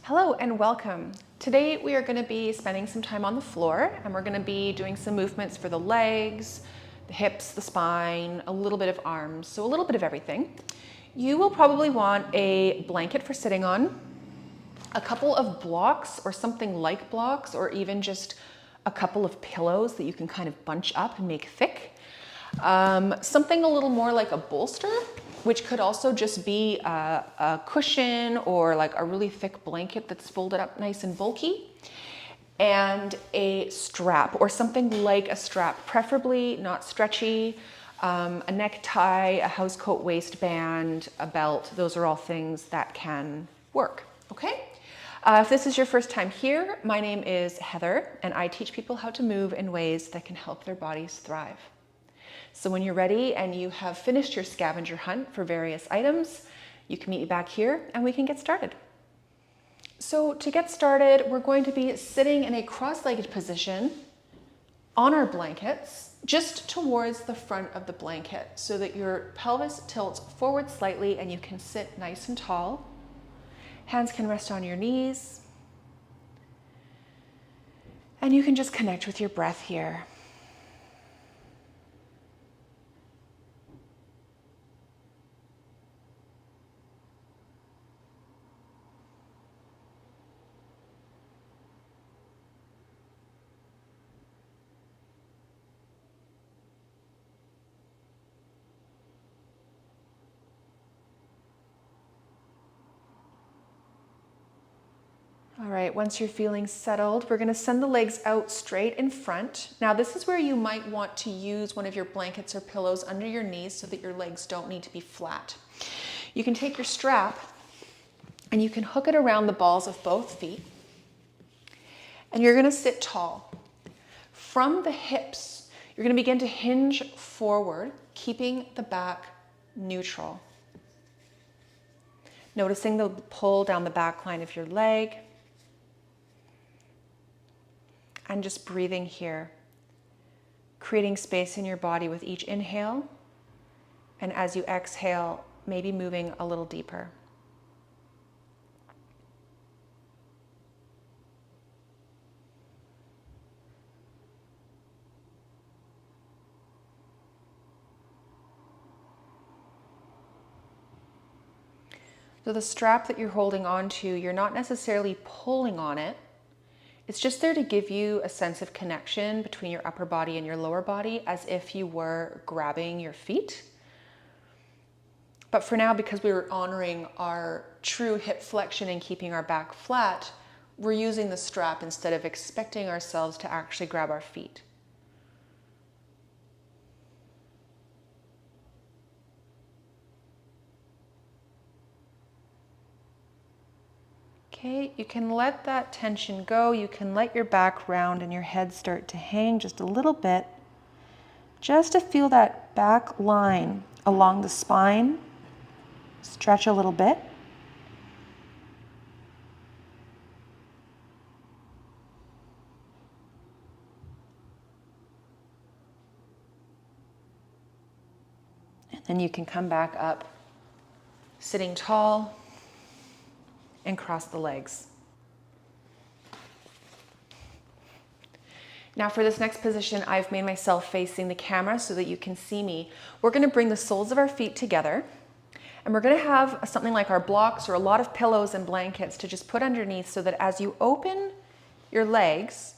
Hello and welcome. Today we are going to be spending some time on the floor and we're going to be doing some movements for the legs, the hips, the spine, a little bit of arms, so a little bit of everything. You will probably want a blanket for sitting on, a couple of blocks or something like blocks, or even just a couple of pillows that you can kind of bunch up and make thick. Something a little more like a bolster, which could also just be a cushion or like a really thick blanket that's folded up nice and bulky, and a strap or something like a strap, preferably not stretchy, a necktie, a housecoat waistband, a belt. Those are all things that can work, okay? If this is your first time here, my name is Heather and I teach people how to move in ways that can help their bodies thrive. So when you're ready and you have finished your scavenger hunt for various items, you can meet me back here and we can get started. So to get started, we're going to be sitting in a cross-legged position on our blankets, just towards the front of the blanket so that your pelvis tilts forward slightly and you can sit nice and tall. Hands can rest on your knees. And you can just connect with your breath here. All right, once you're feeling settled, we're gonna send the legs out straight in front. Now this is where you might want to use one of your blankets or pillows under your knees so that your legs don't need to be flat. You can take your strap and you can hook it around the balls of both feet. And you're gonna sit tall. From the hips, you're gonna begin to hinge forward, keeping the back neutral. Noticing the pull down the back line of your leg. And just breathing here, creating space in your body with each inhale, and as you exhale, maybe moving a little deeper. So the strap that you're holding on to, you're not necessarily pulling on it. It's just there to give you a sense of connection between your upper body and your lower body, as if you were grabbing your feet. But for now, because we were honoring our true hip flexion and keeping our back flat, we're using the strap instead of expecting ourselves to actually grab our feet. Okay, you can let that tension go. You can let your back round and your head start to hang just a little bit, just to feel that back line along the spine. Stretch a little bit. And then you can come back up, sitting tall, and cross the legs. Now for this next position, I've made myself facing the camera so that you can see me. We're gonna bring the soles of our feet together, and we're gonna have something like our blocks or a lot of pillows and blankets to just put underneath so that as you open your legs,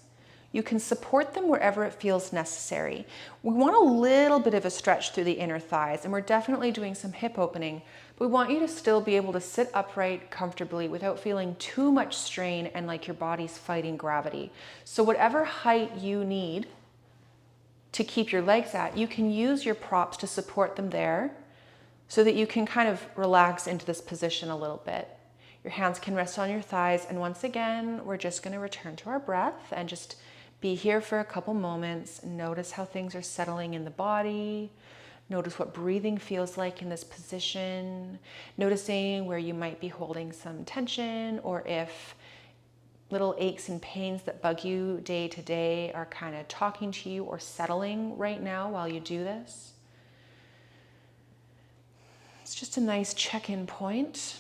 you can support them wherever it feels necessary. We want a little bit of a stretch through the inner thighs, and we're definitely doing some hip opening, but we want you to still be able to sit upright comfortably without feeling too much strain and like your body's fighting gravity. So whatever height you need to keep your legs at, you can use your props to support them there so that you can kind of relax into this position a little bit. Your hands can rest on your thighs, and once again, we're just gonna return to our breath and just be here for a couple moments. Notice how things are settling in the body. Notice what breathing feels like in this position. Noticing where you might be holding some tension, or if little aches and pains that bug you day to day are kind of talking to you or settling right now while you do this. It's just a nice check-in point.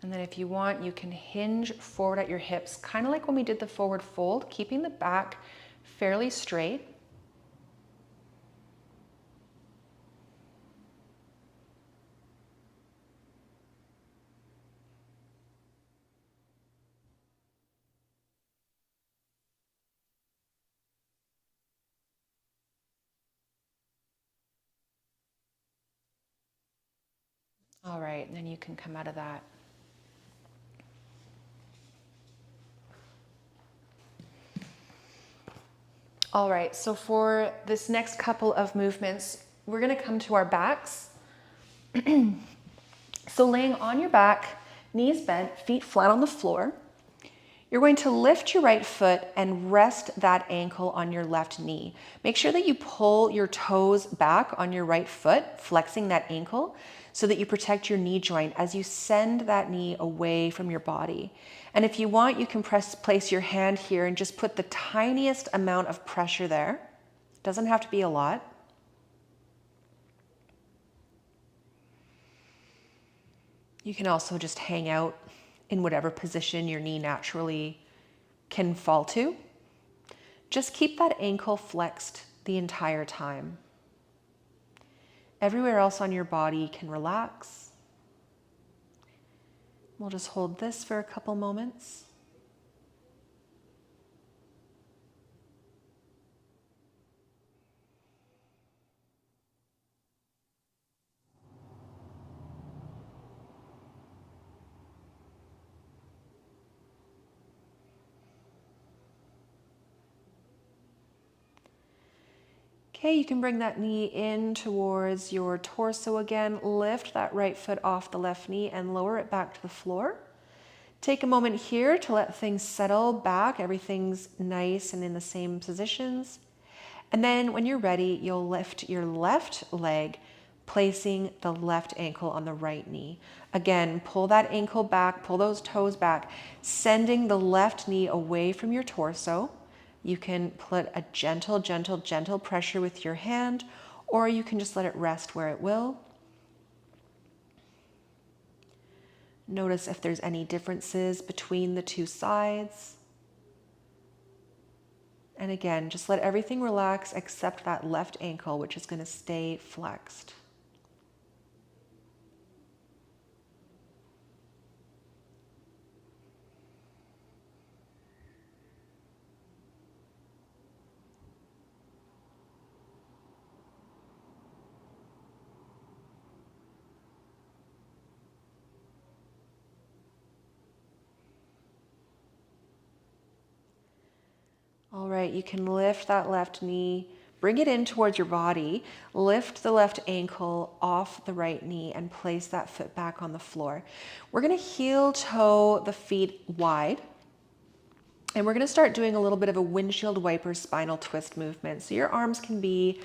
And then if you want, you can hinge forward at your hips, kind of like when we did the forward fold, keeping the back fairly straight. All right, and then you can come out of that. All right, so for this next couple of movements, we're gonna come to our backs. So laying on your back, knees bent, feet flat on the floor, you're going to lift your right foot and rest that ankle on your left knee. Make sure that you pull your toes back on your right foot, flexing that ankle, so that you protect your knee joint as you send that knee away from your body. And if you want, you can place your hand here and just put the tiniest amount of pressure there. It doesn't have to be a lot. You can also just hang out in whatever position your knee naturally can fall to. Just keep that ankle flexed the entire time. Everywhere else on your body can relax. We'll just hold this for a couple moments. Okay, you can bring that knee in towards your torso again. Lift that right foot off the left knee and lower it back to the floor. Take a moment here to let things settle back. Everything's nice and in the same positions. And then when you're ready, you'll lift your left leg, placing the left ankle on the right knee. Again, pull that ankle back, pull those toes back, sending the left knee away from your torso. You can put a gentle, gentle, gentle pressure with your hand, or you can just let it rest where it will. Notice if there's any differences between the two sides. And again, just let everything relax except that left ankle, which is going to stay flexed. All right, you can lift that left knee, bring it in towards your body, lift the left ankle off the right knee and place that foot back on the floor. We're gonna heel toe the feet wide, and we're gonna start doing a little bit of a windshield wiper spinal twist movement. So your arms can be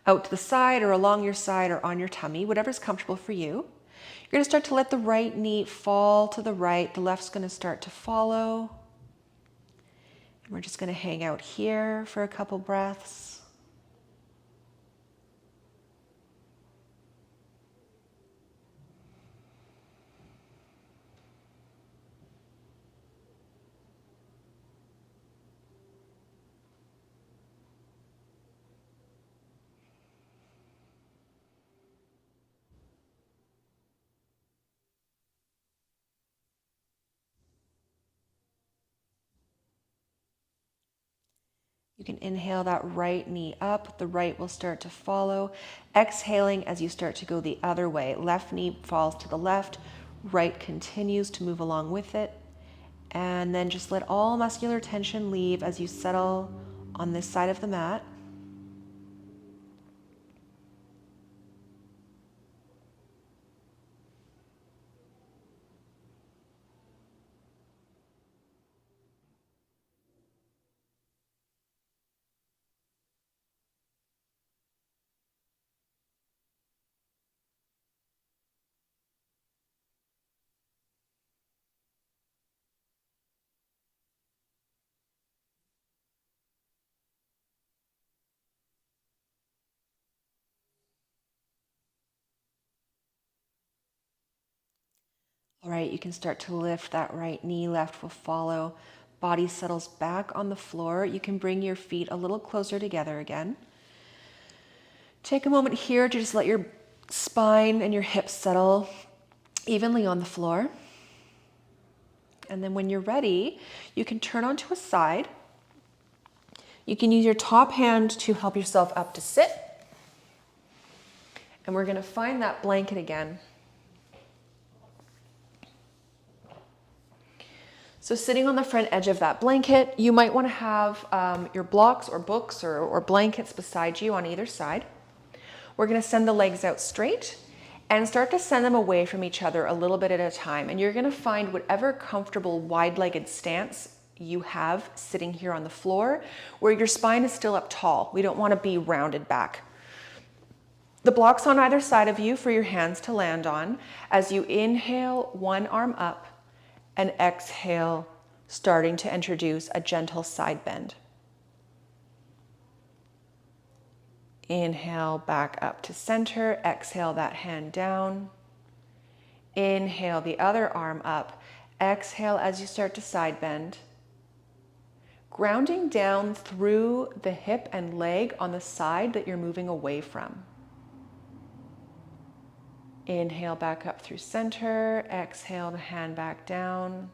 out to the side or along your side or on your tummy, whatever's comfortable for you. You're gonna start to let the right knee fall to the right, the left's gonna start to follow. We're just going to hang out here for a couple breaths. You can inhale that right knee up. The right will start to follow. Exhaling as you start to go the other way. Left knee falls to the left. Right continues to move along with it. And then just let all muscular tension leave as you settle on this side of the mat. right, you can start to lift that right knee, left will follow. Body settles back on the floor. You can bring your feet a little closer together again. Take a moment here to just let your spine and your hips settle evenly on the floor. And then when you're ready, you can turn onto a side. You can use your top hand to help yourself up to sit. And we're going to find that blanket again. So sitting on the front edge of that blanket, you might want to have your blocks or books or blankets beside you on either side. We're going to send the legs out straight and start to send them away from each other a little bit at a time. And you're going to find whatever comfortable wide-legged stance you have sitting here on the floor where your spine is still up tall. We don't want to be rounded back. The blocks on either side of you for your hands to land on. As you inhale, one arm up, and exhale, starting to introduce a gentle side bend. Inhale back up to center, exhale that hand down. Inhale the other arm up, exhale as you start to side bend. Grounding down through the hip and leg on the side that you're moving away from. Inhale back up through center, exhale the hand back down.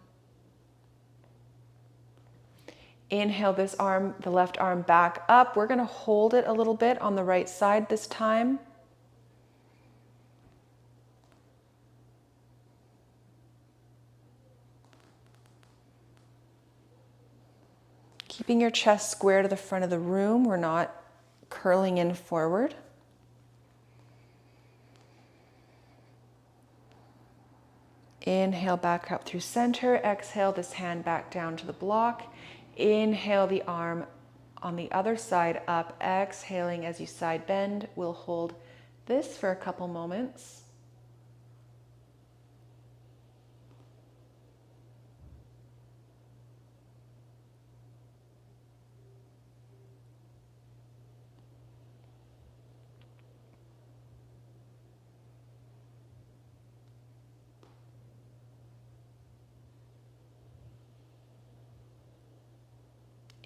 Inhale this arm, the left arm back up. We're going to hold it a little bit on the right side this time. Keeping your chest square to the front of the room. We're not curling in forward. Inhale back up through center. Exhale this hand back down to the block. Inhale the arm on the other side up. Exhaling as you side bend. We'll hold this for a couple moments.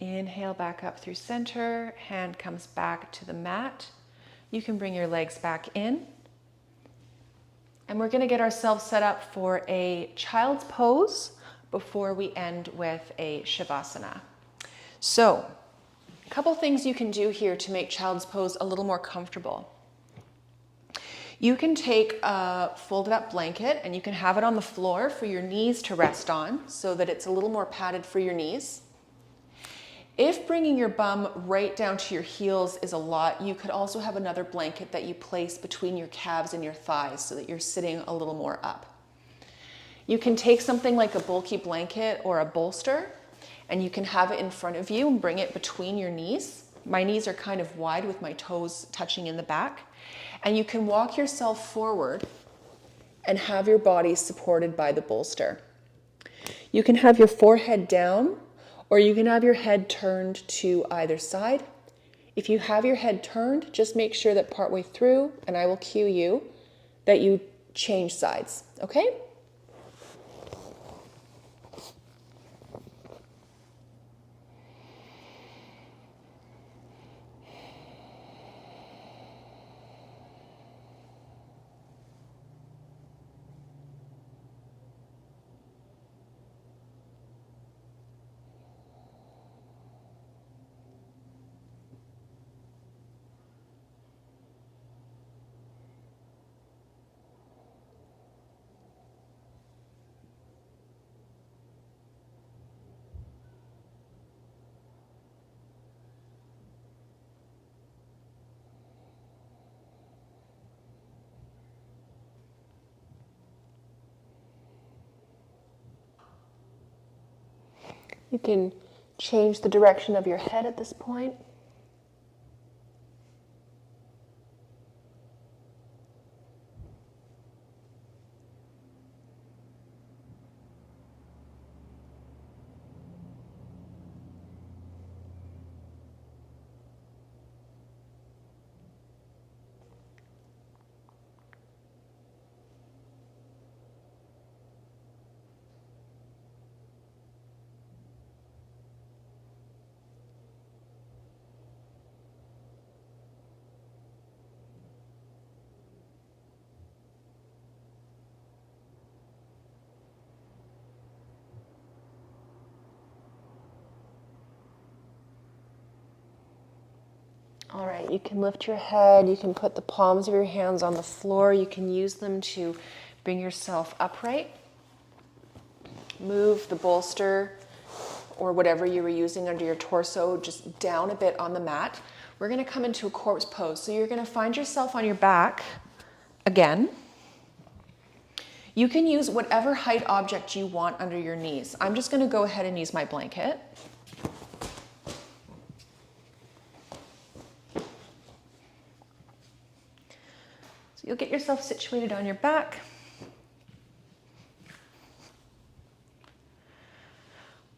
Inhale back up through center, hand comes back to the mat. You can bring your legs back in. And we're going to get ourselves set up for a child's pose before we end with a Savasana. So, a couple things you can do here to make child's pose a little more comfortable. You can take a folded up blanket and you can have it on the floor for your knees to rest on so that it's a little more padded for your knees. If bringing your bum right down to your heels is a lot, you could also have another blanket that you place between your calves and your thighs so that you're sitting a little more up. You can take something like a bulky blanket or a bolster and you can have it in front of you and bring it between your knees. My knees are kind of wide with my toes touching in the back. And you can walk yourself forward and have your body supported by the bolster. You can have your forehead down, or you can have your head turned to either side. If you have your head turned, just make sure that partway through, and I will cue you, that you change sides, okay? You can change the direction of your head at this point. All right, you can lift your head, you can put the palms of your hands on the floor, you can use them to bring yourself upright. Move the bolster or whatever you were using under your torso just down a bit on the mat. We're gonna come into a corpse pose. So you're gonna find yourself on your back again. You can use whatever height object you want under your knees. I'm just gonna go ahead and use my blanket. So you'll get yourself situated on your back.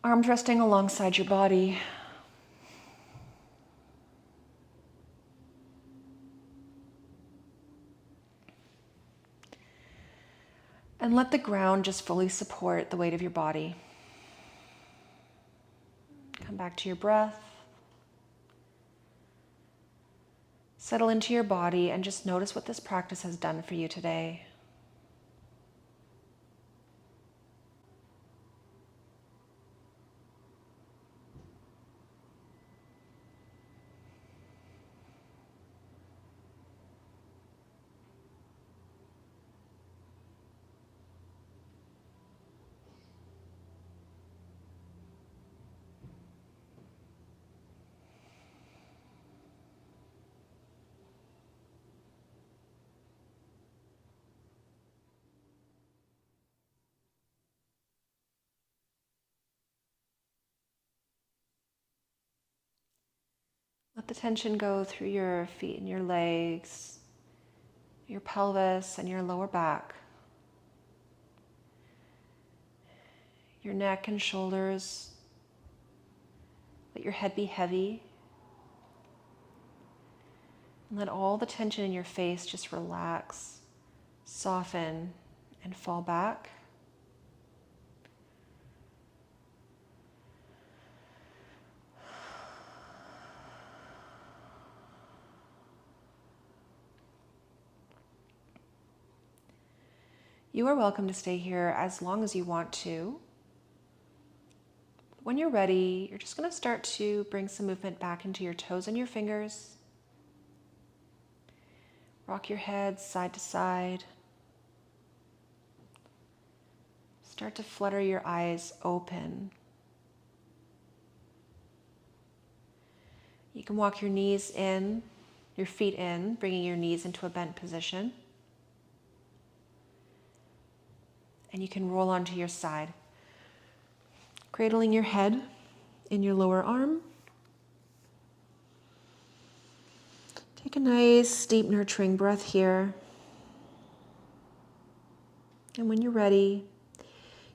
Arms resting alongside your body. And let the ground just fully support the weight of your body. Come back to your breath. Settle into your body and just notice what this practice has done for you today. Let the tension go through your feet and your legs, your pelvis and your lower back, your neck and shoulders. Let your head be heavy. And let all the tension in your face just relax, soften, and fall back. You are welcome to stay here as long as you want to. When you're ready, you're just going to start to bring some movement back into your toes and your fingers. Rock your head side to side. Start to flutter your eyes open. You can walk your knees in, your feet in, bringing your knees into a bent position. And you can roll onto your side, cradling your head in your lower arm. Take a nice, deep, nurturing breath here. And when you're ready,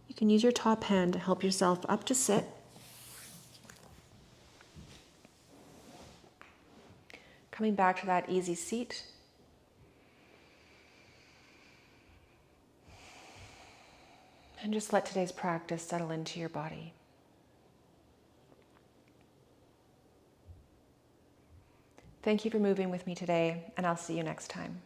you can use your top hand to help yourself up to sit. Coming back to that easy seat. And just let today's practice settle into your body. Thank you for moving with me today, and I'll see you next time.